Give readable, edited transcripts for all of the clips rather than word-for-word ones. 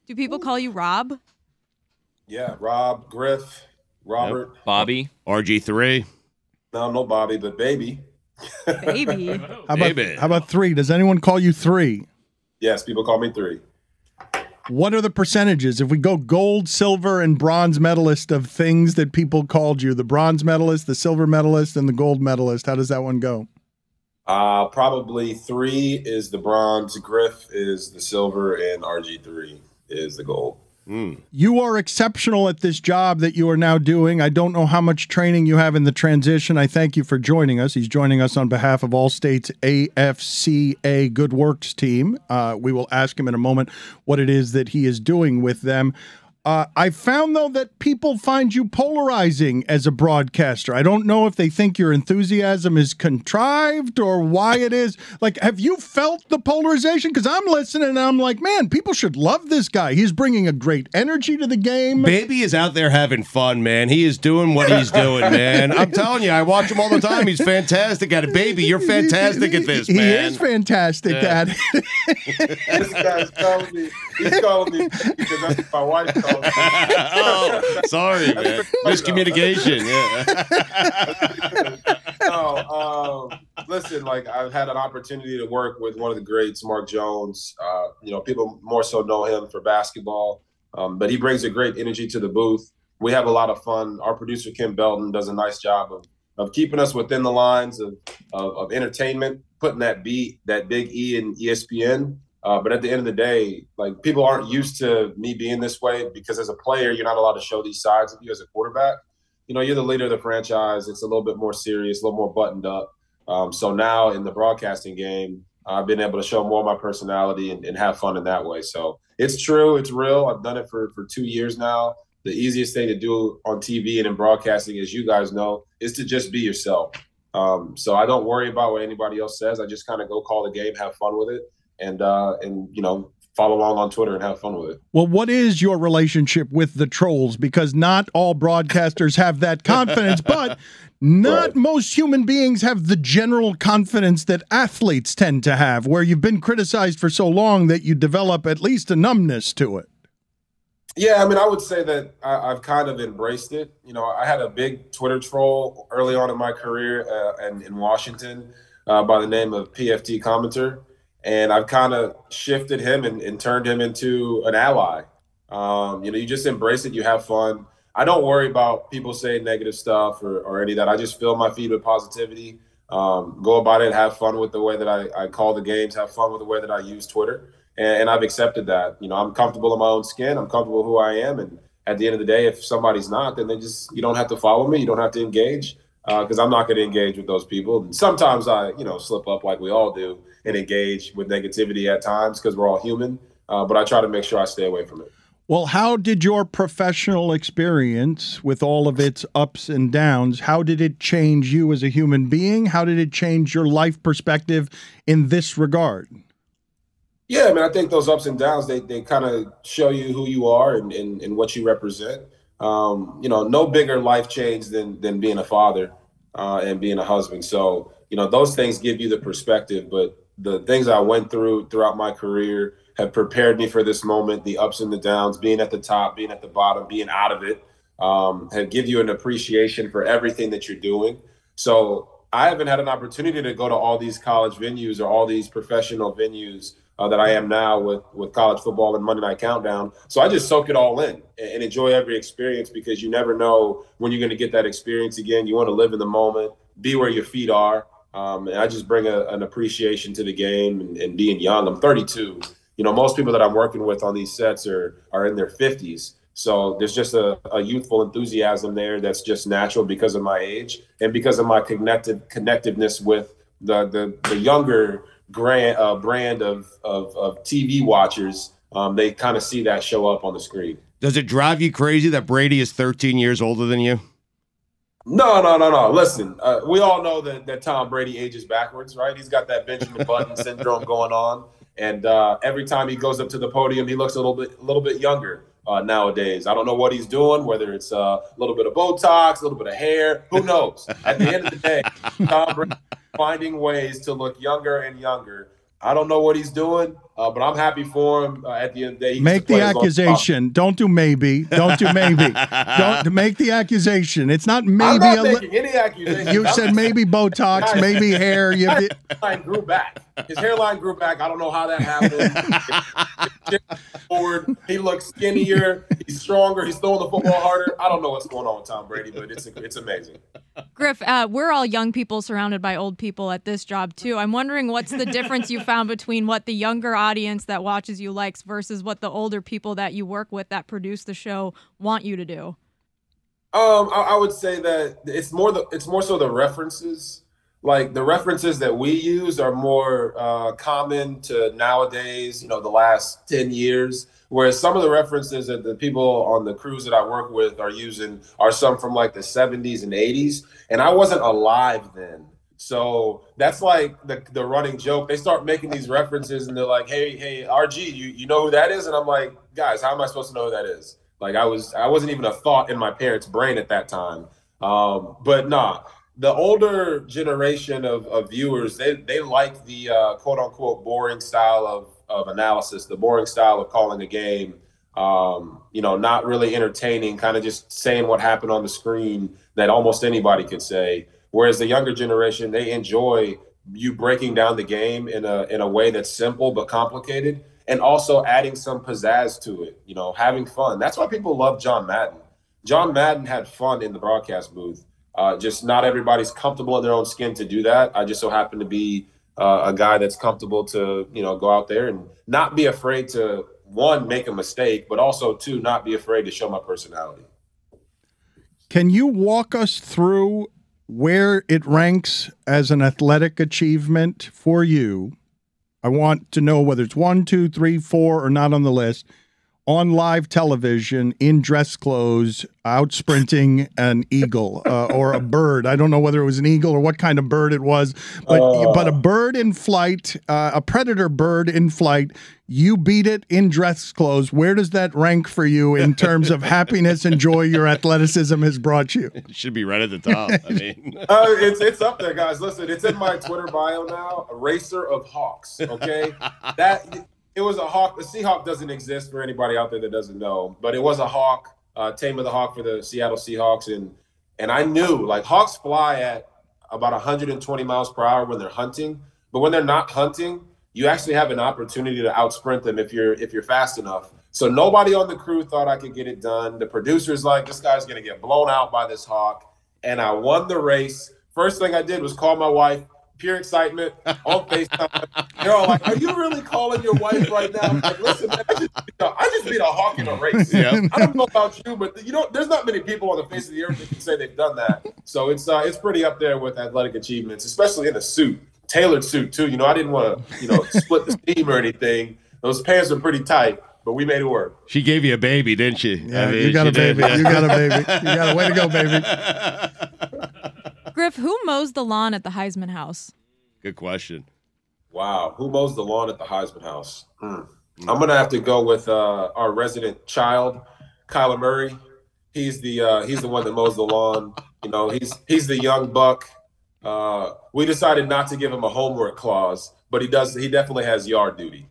Do people call you Rob? Yeah, Rob, Griff, Robert. Yep. Bobby. RG3. No Bobby, but Baby. Baby. How about 3? Does anyone call you 3? Yes, people call me 3. What are the percentages? If we go gold, silver, and bronze medalist of things that people called you, the bronze medalist, the silver medalist, and the gold medalist, how does that one go? Probably 3 is the bronze, Griff is the silver, and RG3 is the gold. You are exceptional at this job that you are now doing. I don't know how much training you have in the transition. I thank you for joining us. He's joining us on behalf of Allstate's AFCA Good Works team. We will ask him in a moment what it is that he is doing with them. I found, though, that people find you polarizing as a broadcaster. I don't know if they think your enthusiasm is contrived or why it is. Like, have you felt the polarization? Because I'm listening and I'm like, man, people should love this guy. He's bringing a great energy to the game. Baby is out there having fun, man. He is doing what he's doing, man. I'm telling you, I watch him all the time. He's fantastic at it. Baby, you're fantastic at this, man. He is fantastic at it. This guy's calling me. He's calling me because that's what my wife calls me. Oh, sorry, man. Miscommunication. Yeah. No, listen, like I've had an opportunity to work with one of the greats, Mark Jones. People more so know him for basketball, but he brings a great energy to the booth. We have a lot of fun. Our producer, Kim Belton, does a nice job of keeping us within the lines of entertainment, putting that big E in ESPN. But at the end of the day, like people aren't used to me being this way because as a player, you're not allowed to show these sides of you as a quarterback. You're the leader of the franchise. It's a little bit more serious, a little more buttoned up. So now in the broadcasting game, I've been able to show more of my personality and have fun in that way. So it's true. It's real. I've done it for 2 years now. The easiest thing to do on TV and in broadcasting, as you guys know, is to just be yourself. So I don't worry about what anybody else says. I just kind of go call the game, have fun with it. And follow along on Twitter and have fun with it. Well, what is your relationship with the trolls? Because not all broadcasters have that confidence, but not most human beings have the general confidence that athletes tend to have, where you've been criticized for so long that you develop at least a numbness to it. Yeah, I mean, I would say that I've kind of embraced it. I had a big Twitter troll early on in my career and in Washington by the name of PFT Commenter. And I've kind of shifted him and turned him into an ally. You just embrace it. You have fun. I don't worry about people saying negative stuff or any of that. I just fill my feed with positivity, go about it, have fun with the way that I call the games, have fun with the way that I use Twitter. And I've accepted that. I'm comfortable in my own skin. I'm comfortable who I am. And at the end of the day, if somebody's not, then you don't have to follow me. You don't have to engage because I'm not going to engage with those people. And sometimes I, slip up like we all do and engage with negativity at times because we're all human. But I try to make sure I stay away from it. Well, how did your professional experience with all of its ups and downs, how did it change you as a human being? How did it change your life perspective in this regard? Yeah, I mean, I think those ups and downs, they kind of show you who you are and what you represent. No bigger life change than being a father and being a husband. So, those things give you the perspective, but the things I went throughout my career have prepared me for this moment, the ups and the downs, being at the top, being at the bottom, being out of it, have give you an appreciation for everything that you're doing. So I haven't had an opportunity to go to all these college venues or all these professional venues that I am now with college football and Monday Night Countdown. So I just soak it all in and enjoy every experience because you never know when you're going to get that experience again. You want to live in the moment, be where your feet are. And I just bring an appreciation to the game and being young. I'm 32. Most people that I'm working with on these sets are in their 50s. So there's just a youthful enthusiasm there that's just natural because of my age and because of my connectiveness with the younger brand of TV watchers. They kind of see that show up on the screen. Does it drive you crazy that Brady is 13 years older than you? No. Listen, we all know that Tom Brady ages backwards, right? He's got that Benjamin Button syndrome going on. And every time he goes up to the podium, he looks a little bit younger nowadays. I don't know what he's doing, whether it's a little bit of Botox, a little bit of hair, who knows? At the end of the day, Tom Brady finding ways to look younger and younger. I don't know what he's doing, but I'm happy for him. At the end of the day, he make the accusation. Don't do maybe. Don't do maybe. Don't make the accusation. It's not maybe. I'm not making any accusations. You said maybe Botox, maybe hair. His hairline grew back. His hairline grew back. I don't know how that happened. Forward, he looks skinnier. He's stronger. He's throwing the football harder. I don't know what's going on with Tom Brady, but it's amazing. Griff, we're all young people surrounded by old people at this job too. I'm wondering what's the difference you found between what the younger audience that watches you likes versus what the older people that you work with that produce the show want you to do. I would say that it's more so the references. Like the references that we use are more common to nowadays, the last 10 years, whereas some of the references that the people on the crews that I work with are using are some from like the 70s and 80s. And I wasn't alive then. So that's like the running joke. They start making these references and they're like, hey, RG, you know who that is? And I'm like, guys, how am I supposed to know who that is? Like I wasn't even a thought in my parents' brain at that time. But nah. The older generation of viewers, they like the quote unquote boring style of analysis, the boring style of calling a game, not really entertaining, kind of just saying what happened on the screen that almost anybody could say. Whereas the younger generation, they enjoy you breaking down the game in a way that's simple but complicated, and also adding some pizzazz to it, having fun. That's why people love John Madden. John Madden had fun in the broadcast booth. Just not everybody's comfortable in their own skin to do that. I just so happen to be a guy that's comfortable to, go out there and not be afraid to, one, make a mistake, but also, two, not be afraid to show my personality. Can you walk us through where it ranks as an athletic achievement for you? I want to know whether it's 1, 2, 3, 4, or not on the list. On live television, in dress clothes, out sprinting an eagle or a bird. I don't know whether it was an eagle or what kind of bird it was, but a bird in flight, a predator bird in flight, you beat it in dress clothes. Where does that rank for you in terms of happiness and joy your athleticism has brought you? It should be right at the top. I mean, it's up there, guys. Listen, it's in my Twitter bio now, a racer of hawks, okay? It was a hawk. The Seahawk doesn't exist for anybody out there that doesn't know, but it was a hawk, tame of the hawk for the Seattle Seahawks. And I knew, like, hawks fly at about 120 miles per hour when they're hunting, but when they're not hunting, you actually have an opportunity to outsprint them if you're fast enough. So nobody on the crew thought I could get it done. The producer's like, this guy's going to get blown out by this hawk. And I won the race. First thing I did was call my wife. Pure excitement on FaceTime. They're all like, are you really calling your wife right now? I'm like, listen, man, I just beat a hawk in a race. Yep. I don't know about you, but there's not many people on the face of the earth that can say they've done that. So it's pretty up there with athletic achievements, especially in a suit, tailored suit too. I didn't want to, split the steam or anything. Those pants are pretty tight, but we made it work. She gave you a baby, didn't she? Yeah, you got a baby. You got a baby. You got a way to go, baby. Griff, who mows the lawn at the Heisman House? Good question. Wow, who mows the lawn at the Heisman House? I'm gonna have to go with our resident child, Kyler Murray. He's the one that mows the lawn. He's the young buck. We decided not to give him a homework clause, but he definitely has yard duty.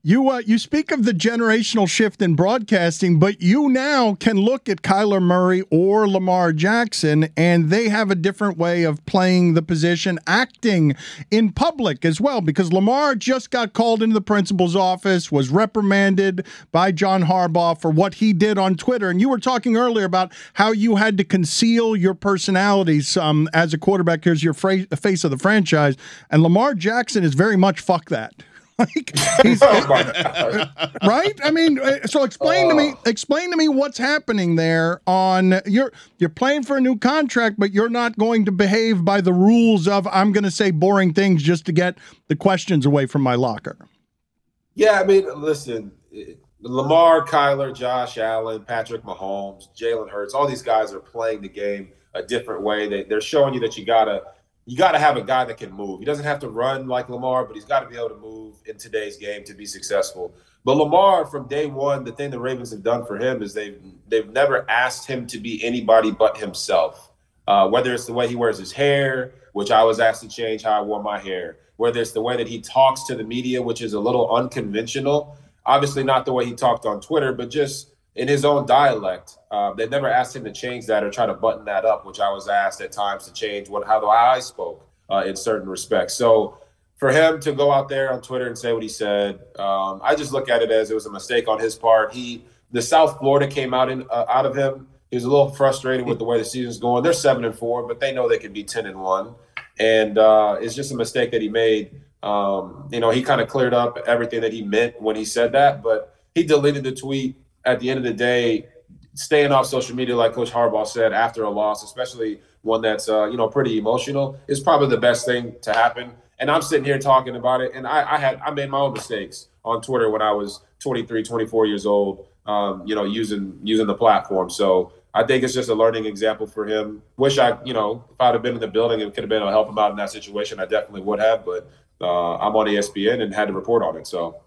You speak of the generational shift in broadcasting, but you now can look at Kyler Murray or Lamar Jackson, and they have a different way of playing the position, acting in public as well, because Lamar just got called into the principal's office, was reprimanded by John Harbaugh for what he did on Twitter. And you were talking earlier about how you had to conceal your personalities as a quarterback. Here's your face of the franchise. And Lamar Jackson is very much fuck that. Like he's right. I mean, so explain to me what's happening there. You're playing for a new contract, but you're not going to behave by the rules of I'm going to say boring things just to get the questions away from my locker. Yeah, I mean, listen, Lamar, Kyler, Josh Allen, Patrick Mahomes, Jalen Hurts, all these guys are playing the game a different way. They're showing you that you gotta have a guy that can move. He doesn't have to run like Lamar, but he's got to be able to move in today's game to be successful. But Lamar, from day one, the thing the Ravens have done for him is they've never asked him to be anybody but himself. whether it's the way he wears his hair, which I was asked to change how I wore my hair, whether it's the way that he talks to the media, which is a little unconventional. Obviously not the way he talked on Twitter, but just in his own dialect. They never asked him to change that or try to button that up, which I was asked at times to change how I spoke in certain respects. So for him to go out there on Twitter and say what he said, I just look at it as it was a mistake on his part. The South Florida came out of him. He was a little frustrated with the way the season's going. They're 7-4, but they know they could be 10-1, and it's just a mistake that he made. He kind of cleared up everything that he meant when he said that, but he deleted the tweet. At the end of the day, staying off social media, like Coach Harbaugh said, after a loss, especially one that's pretty emotional, is probably the best thing to happen. And I'm sitting here talking about it, and I made my own mistakes on Twitter when I was 23, 24 years old, using the platform. So I think it's just a learning example for him. Wish if I'd have been in the building and could have been able to help him out in that situation, I definitely would have. But I'm on ESPN and had to report on it. So,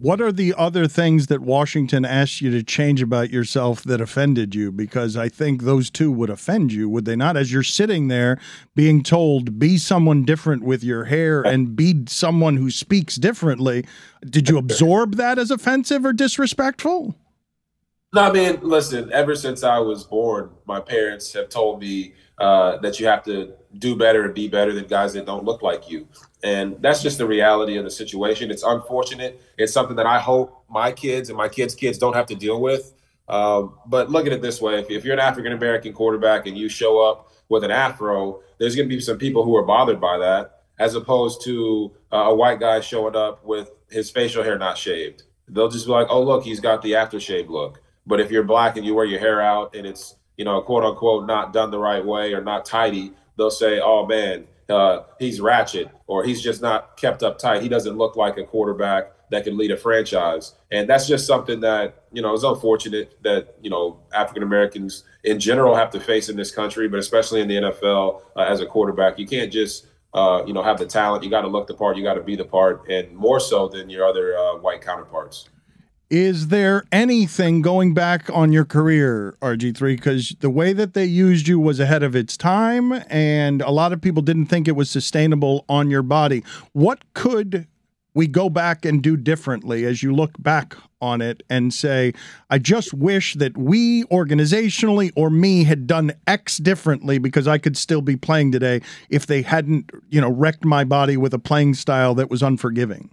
what are the other things that Washington asked you to change about yourself that offended you? Because I think those two would offend you, would they not? As you're sitting there being told, be someone different with your hair and be someone who speaks differently, did you absorb that as offensive or disrespectful? No, I mean, listen, ever since I was born, my parents have told me that you have to do better and be better than guys that don't look like you. And that's just the reality of the situation. It's unfortunate. It's something that I hope my kids and my kids' kids don't have to deal with. But look at it this way. If you're an African-American quarterback and you show up with an afro, there's going to be some people who are bothered by that, as opposed to a white guy showing up with his facial hair not shaved. They'll just be like, oh, look, he's got the aftershave look. But if you're black and you wear your hair out and it's, quote unquote, not done the right way or not tidy, they'll say, oh man, he's ratchet, or he's just not kept up tight. He doesn't look like a quarterback that can lead a franchise. And that's just something that, is unfortunate that, African Americans in general have to face in this country, but especially in the NFL as a quarterback. You can't just, have the talent. You got to look the part. You got to be the part, and more so than your other white counterparts. Is there anything going back on your career, RG3? Because the way that they used you was ahead of its time, and a lot of people didn't think it was sustainable on your body. What could we go back and do differently as you look back on it and say, I just wish that we organizationally or me had done X differently because I could still be playing today if they hadn't, wrecked my body with a playing style that was unforgiving?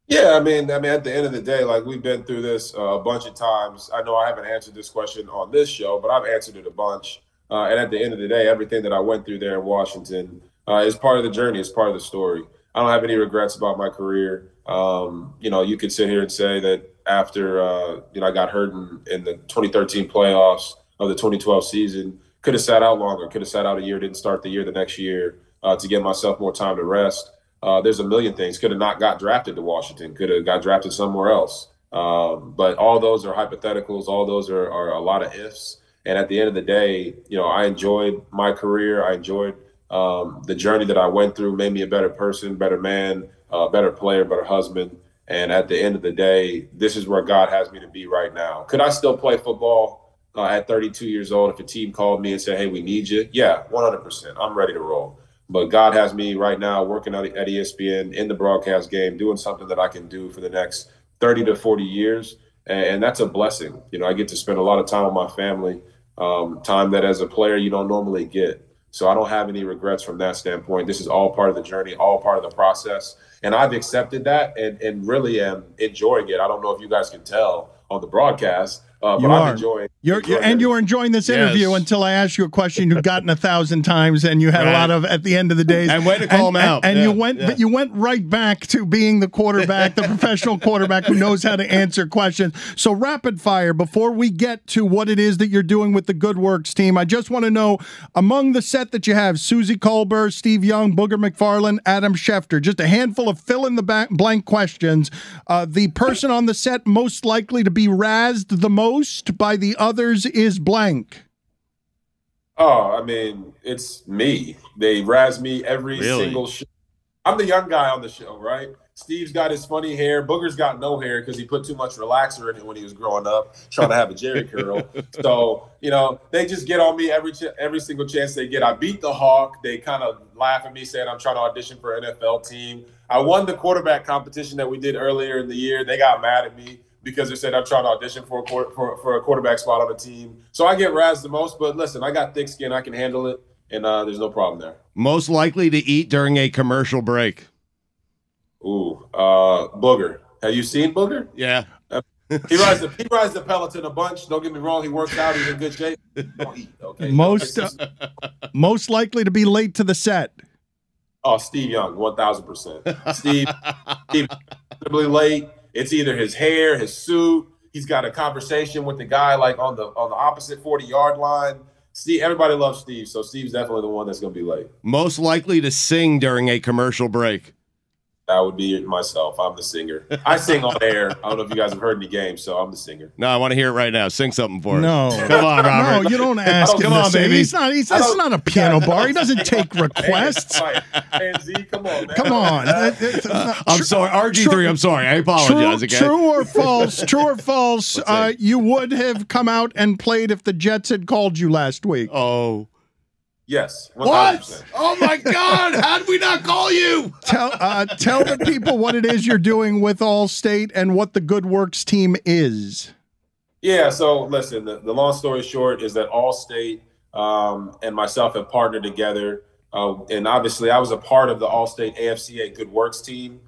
Yeah, I mean, at the end of the day, like, we've been through this a bunch of times. I know I haven't answered this question on this show, but I've answered it a bunch. And at the end of the day, everything that I went through there in Washington is part of the journey. It's part of the story. I don't have any regrets about my career. You could sit here and say that after, I got hurt in the 2013 playoffs of the 2012 season, could have sat out longer, could have sat out a year, didn't start the year the next year to give myself more time to rest. There's a million things. Could have not got drafted to Washington. Could have got drafted somewhere else. But all those are hypotheticals. All those are a lot of ifs. And at the end of the day, I enjoyed my career. I enjoyed the journey that I went through, made me a better person, better man, better player, better husband. And at the end of the day, this is where God has me to be right now. Could I still play football at 32 years old if a team called me and said, hey, we need you? Yeah, 100%. I'm ready to roll. But God has me right now working at ESPN in the broadcast game, doing something that I can do for the next 30 to 40 years. And that's a blessing. I get to spend a lot of time with my family, time that as a player you don't normally get. So I don't have any regrets from that standpoint. This is all part of the journey, all part of the process. And I've accepted that and really am enjoying it. I don't know if you guys can tell on the broadcast, but I'm enjoying. You're enjoying this interview until I asked you a question you've gotten 1,000 times, and you had a lot of at the end of the day. And way to call him out. And you went right back to being the quarterback, the professional quarterback who knows how to answer questions. So rapid fire, before we get to what it is that you're doing with the Good Works team, I just want to know, among the set that you have, Susie Colbert, Steve Young, Booger McFarland, Adam Schefter, just a handful of fill-in-the-blank questions. The person on the set most likely to be razzed the most by the others is blank. Oh, I mean, it's me. They razz me every single show. I'm the young guy on the show, right? Steve's got his funny hair. Booger's got no hair because he put too much relaxer in it when he was growing up, trying to have a Jerry curl. So, you know, they just get on me every single chance they get. I beat the Hawk. They kind of laugh at me saying I'm trying to audition for an NFL team. I won the quarterback competition that we did earlier in the year. They got mad at me because they said I'm trying to audition for a quarterback spot on the team. So I get razzed the most. But listen, I got thick skin. I can handle it, and there's no problem there. Most likely to eat during a commercial break. Ooh, Booger. Have you seen Booger? Yeah. He rides the Peloton a bunch. Don't get me wrong. He works out. He's in good shape. Don't eat, okay? Most likely to be late to the set. Oh, Steve Young, 1,000%. Steve, really late. It's either his hair, his suit. He's got a conversation with the guy like on the opposite 40-yard line. Steve, everybody loves Steve, so Steve's definitely the one that's going to be late. Most likely to sing during a commercial break. That would be myself. I'm the singer. I sing on air. I don't know if you guys have heard any games, so I'm the singer. No, I want to hear it right now. Sing something for us. No. Come on, Robert. No, you don't ask him. Come on, baby. This is not a piano bar. He doesn't take requests. Hey, Z, come on, man. Come on. I'm sorry. RG3, I'm sorry. I apologize again. True or false, you would have come out and played if the Jets had called you last week. Oh. Yes. 100%. What? Oh, my God. How did we not call you? Tell the people what it is you're doing with Allstate and what the Good Works team is. Yeah, so listen, the long story short is that Allstate and myself have partnered together. And obviously, I was a part of the Allstate AFCA Good Works team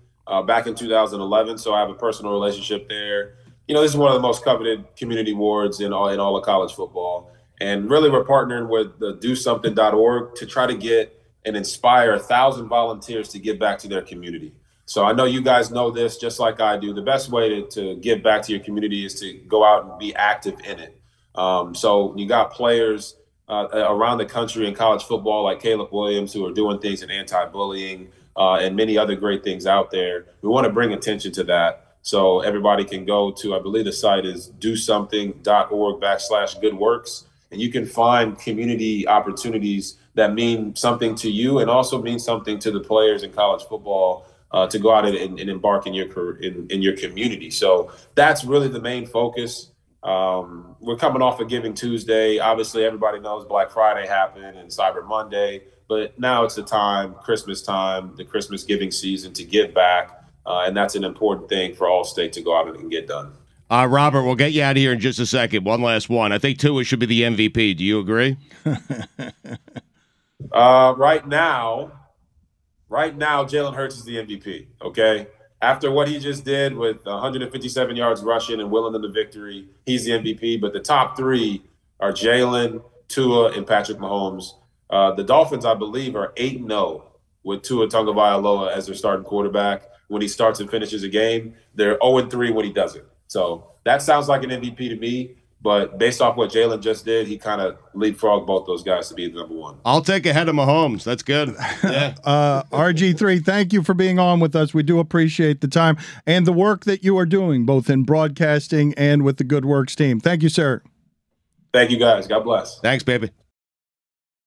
back in 2011, so I have a personal relationship there. You know, this is one of the most coveted community awards in all of college football. And really, we're partnering with the DoSomething.org to try to get and inspire 1,000 volunteers to give back to their community. So I know you guys know this just like I do. The best way to give back to your community is to go out and be active in it. So you got players around the country in college football like Caleb Williams who are doing things in anti-bullying and many other great things out there. We want to bring attention to that. So everybody can go to, I believe the site is DoSomething.org/goodworks. And you can find community opportunities that mean something to you and also mean something to the players in college football to go out and embark in your career, in your community. So that's really the main focus. We're coming off of Giving Tuesday. Obviously, everybody knows Black Friday happened and Cyber Monday, but now it's the time, Christmas time, the Christmas giving season to give back. And that's an important thing for Allstate to go out and get done. Robert, we'll get you out of here in just a second. One last one. I think Tua should be the MVP. Do you agree? Right now, Jalen Hurts is the MVP, okay? After what he just did with 157 yards rushing and willing them to victory, he's the MVP. But the top three are Jalen, Tua, and Patrick Mahomes. The Dolphins, I believe, are 8-0 with Tua Tagovailoa as their starting quarterback. When he starts and finishes a game, they're 0-3 when he doesn't. So that sounds like an MVP to me, but based off what Jalen just did, he kind of leapfrogged both those guys to be the number one. I'll take ahead of Mahomes. That's good. Yeah. RG3, thank you for being on with us. We do appreciate the time and the work that you are doing, both in broadcasting and with the Good Works team. Thank you, sir. Thank you, guys. God bless. Thanks, baby.